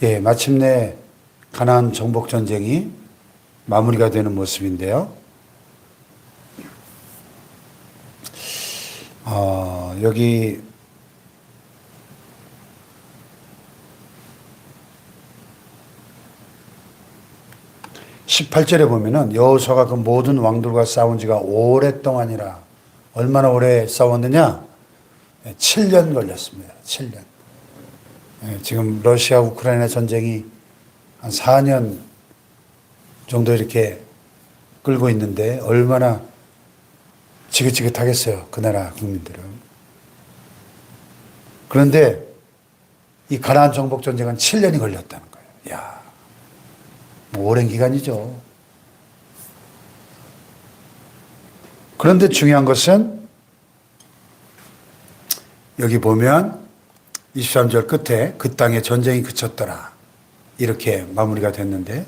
예, 마침내 가나안 정복 전쟁이 마무리가 되는 모습인데요. 여기 18절에 보면은 여호수아가 그 모든 왕들과 싸운 지가 오랫동안이라. 얼마나 오래 싸웠느냐? 7년 걸렸습니다. 7년. 지금 러시아 우크라이나 전쟁이 한 4년 정도 이렇게 끌고 있는데 얼마나 지긋지긋하겠어요. 그 나라 국민들은. 그런데 이 가나안 정복 전쟁은 7년이 걸렸다는 거예요. 야, 뭐 오랜 기간이죠. 그런데 중요한 것은 여기 보면 23절 끝에 그 땅에 전쟁이 그쳤더라. 이렇게 마무리가 됐는데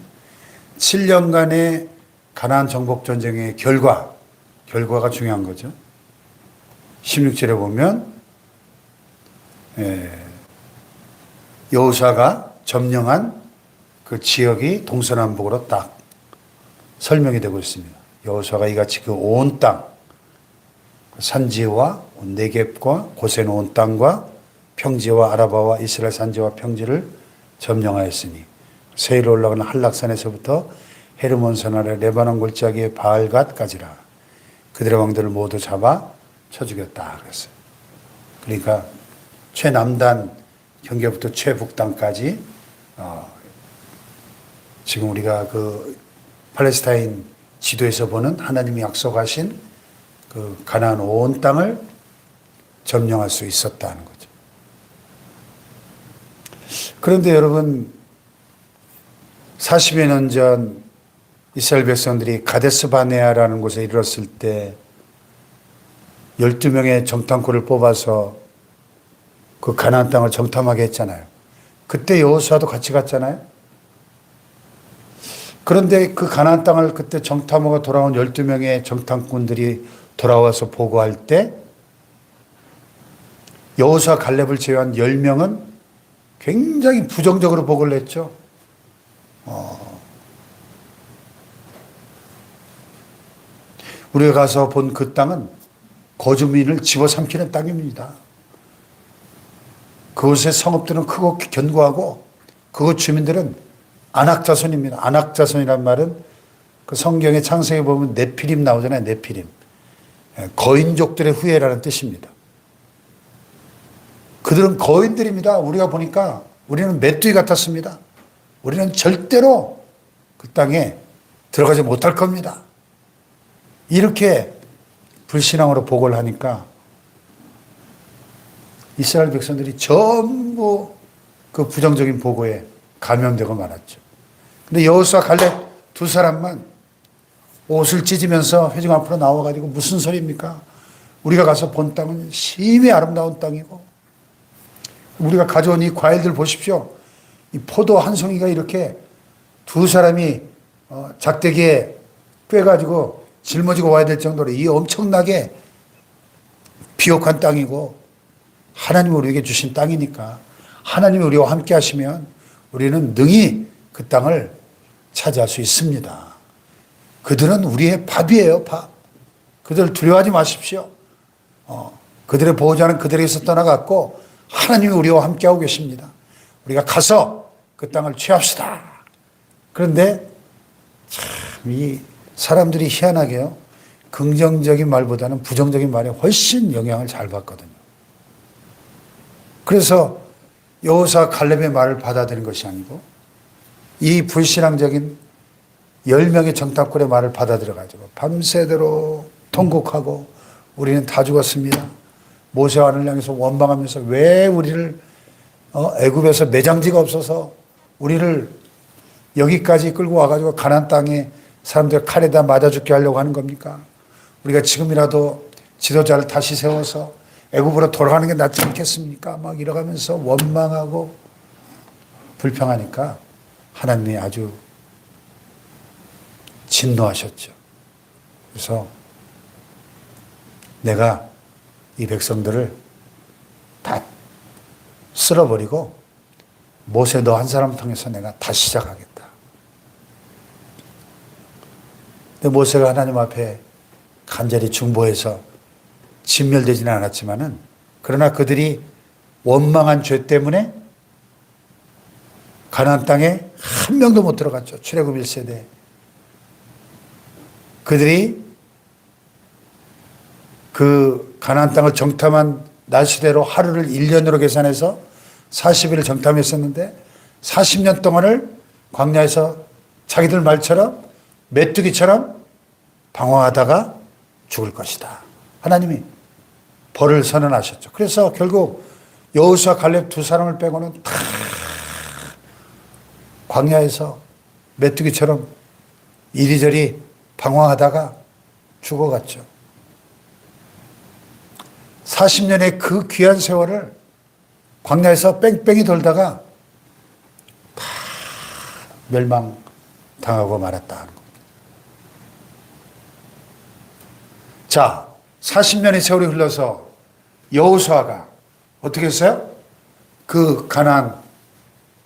7년간의 가나안 정복 전쟁의 결과가 중요한 거죠. 16절에 보면 여호수아가 점령한 그 지역이 동서남북으로 딱 설명이 되고 있습니다. 여호수아가 이같이 그 온 땅, 산지와 네겝과 고센 온 땅과 평지와 아라바와 이스라엘 산지와 평지를 점령하였으니 세일 올라가는 한락산에서부터 헤르몬산 아래 레바논 골짜기의 바알갓까지라. 그들의 왕들을 모두 잡아 쳐 죽였다 그랬어요. 그러니까 최남단 경계부터 최북단까지 지금 우리가 그 팔레스타인 지도에서 보는 하나님이 약속하신 그 가나안 온 땅을 점령할 수 있었다는 거죠. 그런데 여러분 40여 년 전 이스라엘 백성들이 가데스 바네아라는 곳에 이르렀을 때 12명의 정탐꾼을 뽑아서 그 가나안 땅을 정탐하게 했잖아요. 그때 여호수아도 같이 갔잖아요. 그런데 그 가나안 땅을 그때 정탐하고 돌아온 12명의 정탐꾼들이 돌아와서 보고할 때 여호수아 갈렙을 제외한 10명은 굉장히 부정적으로 보고를 했죠. 우리가 가서 본 그 땅은 거주민을 집어삼키는 땅입니다. 그곳의 성읍들은 크고 견고하고 그곳 주민들은 안악자손입니다. 안악자손이란 말은 그 성경의 창세기에 보면 네피림 나오잖아요. 네피림. 거인족들의 후예라는 뜻입니다. 그들은 거인들입니다. 우리가 보니까 우리는 메뚜기 같았습니다. 우리는 절대로 그 땅에 들어가지 못할 겁니다. 이렇게 불신앙으로 보고를 하니까 이스라엘 백성들이 전부 그 부정적인 보고에 감염되고 말았죠. 근데 여호수아 갈렙 두 사람만 옷을 찢으면서 회중 앞으로 나와가지고 무슨 소리입니까? 우리가 가서 본 땅은 심히 아름다운 땅이고 우리가 가져온 이 과일들 보십시오. 이 포도 한 송이가 이렇게 두 사람이 작대기에 빼가지고 짊어지고 와야 될 정도로 이 엄청나게 비옥한 땅이고 하나님이 우리에게 주신 땅이니까 하나님이 우리와 함께 하시면 우리는 능히 그 땅을 차지할 수 있습니다. 그들은 우리의 밥이에요, 밥. 그들을 두려워하지 마십시오. 그들의 보호자는 그들에게서 떠나갔고 하나님이 우리와 함께하고 계십니다. 우리가 가서 그 땅을 취합시다. 그런데 참 이 사람들이 희한하게요. 긍정적인 말보다는 부정적인 말에 훨씬 영향을 잘 받거든요. 그래서 여호수아 갈렙의 말을 받아들인 것이 아니고 이 불신앙적인 10명의 정탐꾼의 말을 받아들여가지고 밤새도록 통곡하고 우리는 다 죽었습니다. 모세와 하나님을 향해서 원망하면서 왜 우리를 애굽에서 매장지가 없어서 우리를 여기까지 끌고 와가지고 가나안 땅에 사람들 칼에다 맞아 죽게 하려고 하는 겁니까? 우리가 지금이라도 지도자를 다시 세워서 애굽으로 돌아가는 게 낫지 않겠습니까? 막 이러가면서 원망하고 불평하니까 하나님이 아주 진노하셨죠. 그래서 내가 이 백성들을 다 쓸어버리고 모세 너 한 사람 통해서 내가 다시 시작하겠다. 근데 모세가 하나님 앞에 간절히 중보해서 진멸되지는 않았지만은, 그러나 그들이 원망한 죄 때문에 가나안 땅에 한 명도 못 들어갔죠. 출애굽 1세대. 그들이 그 가나안 땅을 정탐한 날수대로 하루를 1년으로 계산해서 40일을 정탐했었는데 40년 동안을 광야에서 자기들 말처럼 메뚜기처럼 방황하다가 죽을 것이다. 하나님이 벌을 선언하셨죠. 그래서 결국 여호수아 갈렙 두 사람을 빼고는 다 광야에서 메뚜기처럼 이리저리 방황하다가 죽어갔죠. 40년의 그 귀한 세월을 광야에서 뺑뺑이 돌다가 다 멸망당하고 말았다. 자, 40년의 세월이 흘러서 여호수아가 어떻게 했어요? 그 가나안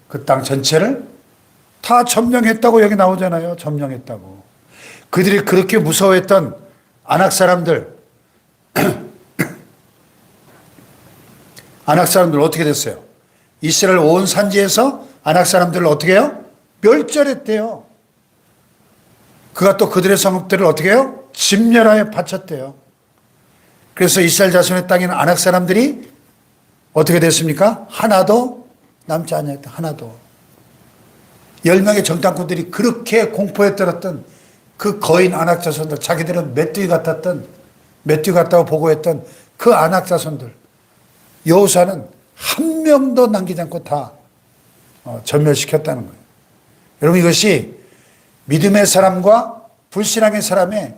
그 땅 전체를 다 점령했다고 여기 나오잖아요. 점령했다고. 그들이 그렇게 무서워했던 아낙 사람들 아낙 사람들 어떻게 됐어요? 이스라엘 온 산지에서 아낙 사람들을 어떻게 해요? 멸절했대요. 그가 또 그들의 성읍들을 어떻게 해요? 진멸하여 바쳤대요. 그래서 이스라엘 자손의 땅에는 아낙 사람들이 어떻게 됐습니까? 하나도 남지 않았다. 하나도. 10명의 정탐꾼들이 그렇게 공포에 떨었던 그 거인 아낙 자손들, 자기들은 메뚜기 같다고 보고했던 그 아낙 자손들, 여호수아는 한 명도 남기지 않고 다 전멸시켰다는 거예요. 여러분, 이것이 믿음의 사람과 불신앙의 사람의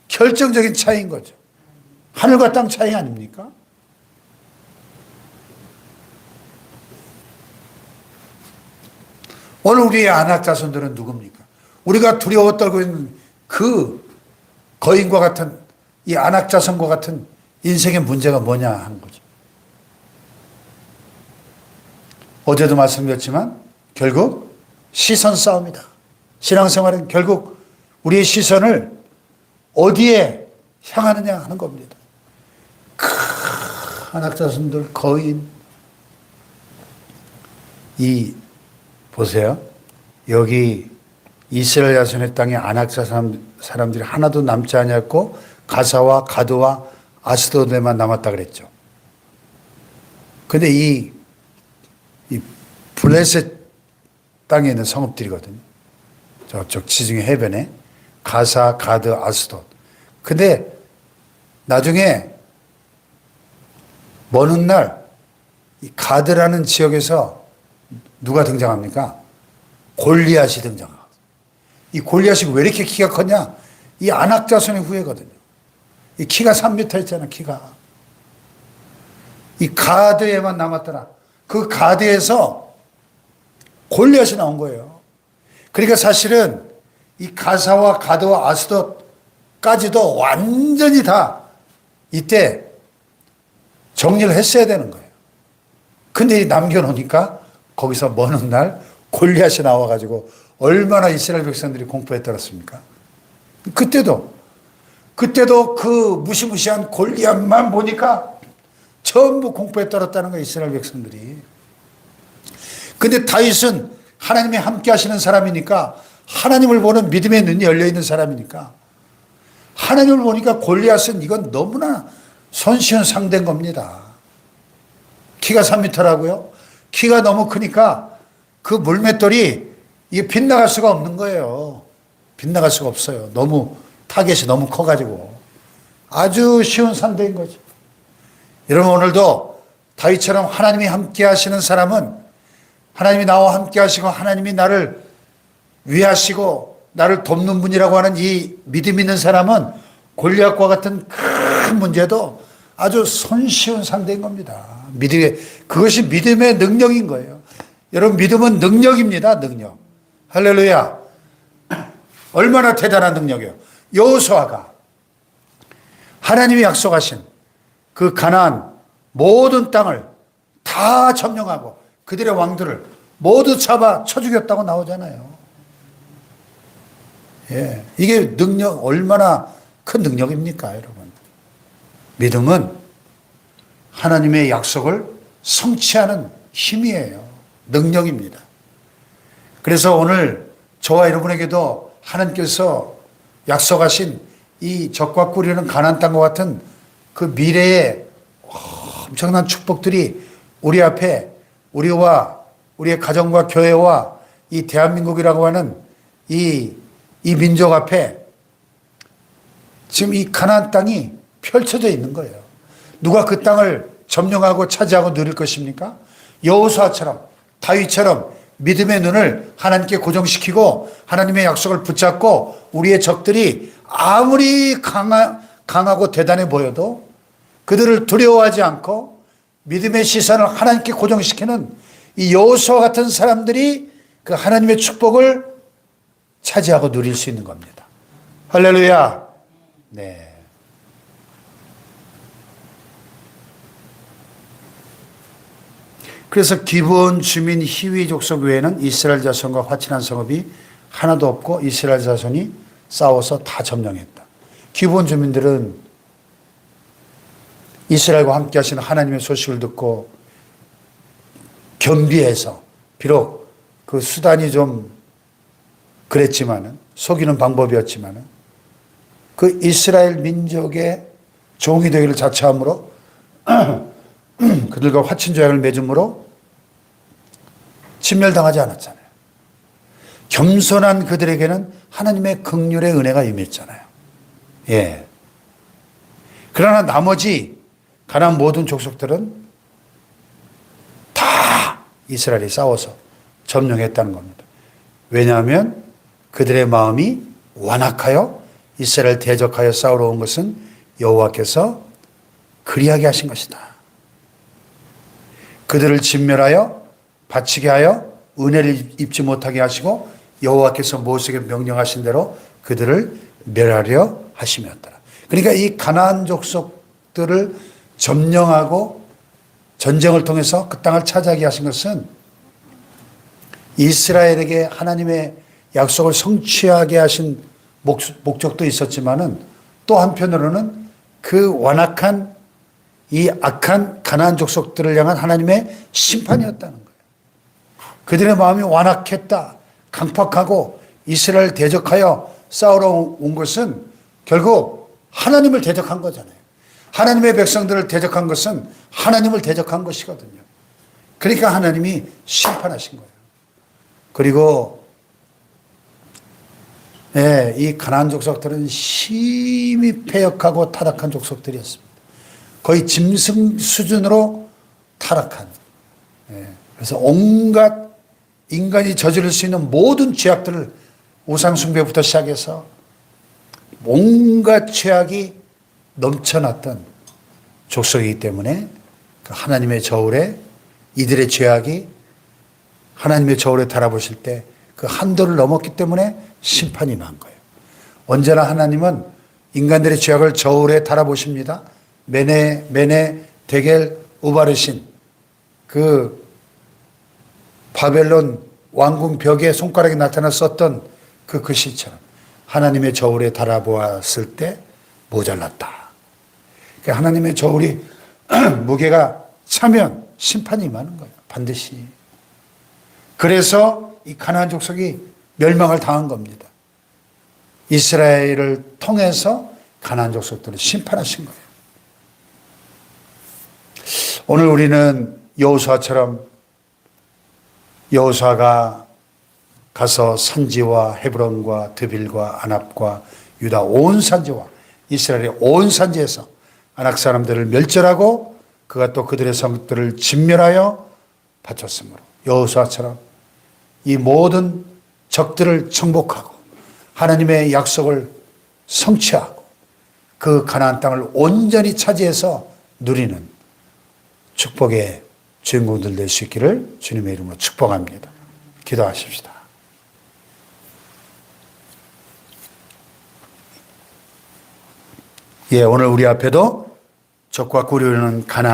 결정적인 차이인 거죠. 하늘과 땅 차이 아닙니까? 오늘 우리의 아낙 자손들은 누굽니까? 우리가 두려워 떨고 있는 그 거인과 같은 이 아낙 자손과 같은 인생의 문제가 뭐냐 하는 거죠. 어제도 말씀드렸지만 결국 시선 싸움이다. 신앙생활은 결국 우리의 시선을 어디에 향하느냐 하는 겁니다. 아낙 자손들, 거인. 보세요. 여기 이스라엘 자손의 땅에 아낙 사람들이 하나도 남지 않았고 가사와 가드와 아스도드에만 남았다 그랬죠. 근데 이 블레셋 땅에 있는 성읍들이거든요. 저쪽 지중해 해변에 가사, 가드, 아스돗. 근데 나중에 먼 훗날 이 가드라는 지역에서 누가 등장합니까? 골리앗이 등장합니다. 이 골리앗이 왜 이렇게 키가 컸냐? 이 아낙 자손의 후예거든요. 이 키가 3m 있잖아, 키가. 이 가드에만 남았더라. 그 가드에서 골리앗이 나온 거예요. 그러니까 사실은 이 가사와 가드와 아스돗까지도 완전히 다 이때 정리를 했어야 되는 거예요. 근데 남겨놓으니까 거기서 먼 훗날 골리앗이 나와가지고 얼마나 이스라엘 백성들이 공포에 떨었습니까? 그때도 그 무시무시한 골리앗만 보니까 전부 공포에 떨었다는 거예요, 이스라엘 백성들이. 근데 다윗은 하나님이 함께 하시는 사람이니까, 하나님을 보는 믿음의 눈이 열려있는 사람이니까, 하나님을 보니까 골리앗은 이건 너무나 손쉬운 상대인 겁니다. 키가 3m라고요? 키가 너무 크니까 그 물맷돌이 이게 빗나갈 수가 없는 거예요. 빗나갈 수가 없어요. 너무 타겟이 너무 커가지고. 아주 쉬운 상대인 거죠. 여러분, 오늘도 다윗처럼 하나님이 함께 하시는 사람은, 하나님이 나와 함께 하시고 하나님이 나를 위하시고 나를 돕는 분이라고 하는 이 믿음 있는 사람은 골리앗과 같은 큰 문제도 아주 손쉬운 상대인 겁니다. 그것이 믿음의 능력인 거예요. 여러분, 믿음은 능력입니다. 능력. 할렐루야. 얼마나 대단한 능력이에요. 여호수아가 하나님이 약속하신 그 가나안 모든 땅을 다 점령하고 그들의 왕들을 모두 잡아 쳐 죽였다고 나오잖아요. 예. 이게 능력, 얼마나 큰 능력입니까, 여러분? 믿음은 하나님의 약속을 성취하는 힘이에요. 능력입니다. 그래서 오늘 저와 여러분에게도 하나님께서 약속하신 이 적과 꿀이는 가나안 땅과 같은 그 미래의 엄청난 축복들이 우리 앞에 우리와 우리의 가정과 교회와 이 대한민국이라고 하는 이 민족 앞에 지금 이 가나안 땅이 펼쳐져 있는 거예요. 누가 그 땅을 점령하고 차지하고 누릴 것입니까? 여호수아처럼, 다윗처럼 믿음의 눈을 하나님께 고정시키고 하나님의 약속을 붙잡고 우리의 적들이 아무리 강하고 대단해 보여도 그들을 두려워하지 않고 믿음의 시선을 하나님께 고정시키는 이 여호수아 같은 사람들이 그 하나님의 축복을 차지하고 누릴 수 있는 겁니다. 할렐루야. 네. 그래서 기브온 주민 히위 족속 외에는 이스라엘 자손과 화친한 성읍이 하나도 없고 이스라엘 자손이 싸워서 다 점령했다. 기브온 주민들은 이스라엘과 함께 하시는 하나님의 소식을 듣고 겸비해서, 비록 그 수단이 좀 그랬지만은, 속이는 방법이었지만은, 그 이스라엘 민족의 종이 되기를 자처함으로 그들과 화친 조약을 맺음으로 진멸당하지 않았잖아요. 겸손한 그들에게는 하나님의 긍휼의 은혜가 임했잖아요. 예. 그러나 나머지 가나안 모든 족속들은 다 이스라엘이 싸워서 점령했다는 겁니다. 왜냐하면 그들의 마음이 완악하여 이스라엘 대적하여 싸우러 온 것은 여호와께서 그리하게 하신 것이다. 그들을 진멸하여 바치게 하여 은혜를 입지 못하게 하시고 여호와께서 모세에게 명령하신 대로 그들을 멸하려 하심이었더라. 그러니까 이 가나안 족속들을 점령하고 전쟁을 통해서 그 땅을 차지하게 하신 것은 이스라엘에게 하나님의 약속을 성취하게 하신 목적도 있었지만은 또 한편으로는 그 완악한 이 악한 가나안 족속들을 향한 하나님의 심판이었다는 거예요. 그들의 마음이 완악했다, 강팍하고 이스라엘 대적하여 싸우러 온 것은 결국 하나님을 대적한 거잖아요. 하나님의 백성들을 대적한 것은 하나님을 대적한 것이거든요. 그러니까 하나님이 심판하신 거예요. 그리고 이 가나안 족속들은 심히 패역하고 타락한 족속들이었습니다. 거의 짐승 수준으로 타락한. 그래서 온갖 인간이 저지를 수 있는 모든 죄악들을 우상숭배부터 시작해서 온갖 죄악이 넘쳐났던 족속이기 때문에 하나님의 저울에 이들의 죄악이 하나님의 저울에 달아보실 때 그 한도를 넘었기 때문에 심판이 임한 거예요. 언제나 하나님은 인간들의 죄악을 저울에 달아보십니다. 메네 데겔 우바르신 그 바벨론 왕궁 벽에 손가락이 나타나 썼던 그 글씨처럼 하나님의 저울에 달아보았을 때 모자랐다. 그러니까 하나님의 저울이 무게가 차면 심판이 임하는 거예요. 반드시. 그래서 이 가나안 족속이 멸망을 당한 겁니다. 이스라엘을 통해서 가나안 족속들을 심판하신 거예요. 오늘 우리는 여호수아처럼 여호수아가 가서 산지와 헤브론과 드빌과 아납과 유다 온 산지와 이스라엘의 온 산지에서 아낙 사람들을 멸절하고 그가 또 그들의 성들을 진멸하여 바쳤으므로 여호수아처럼 이 모든 적들을 정복하고 하나님의 약속을 성취하고 그 가나안 땅을 온전히 차지해서 누리는 축복의 주인공들 될 수 있기를 주님의 이름으로 축복합니다. 기도하십시다. 오늘 우리 앞에도 적과 꿀이 흐르는 가나안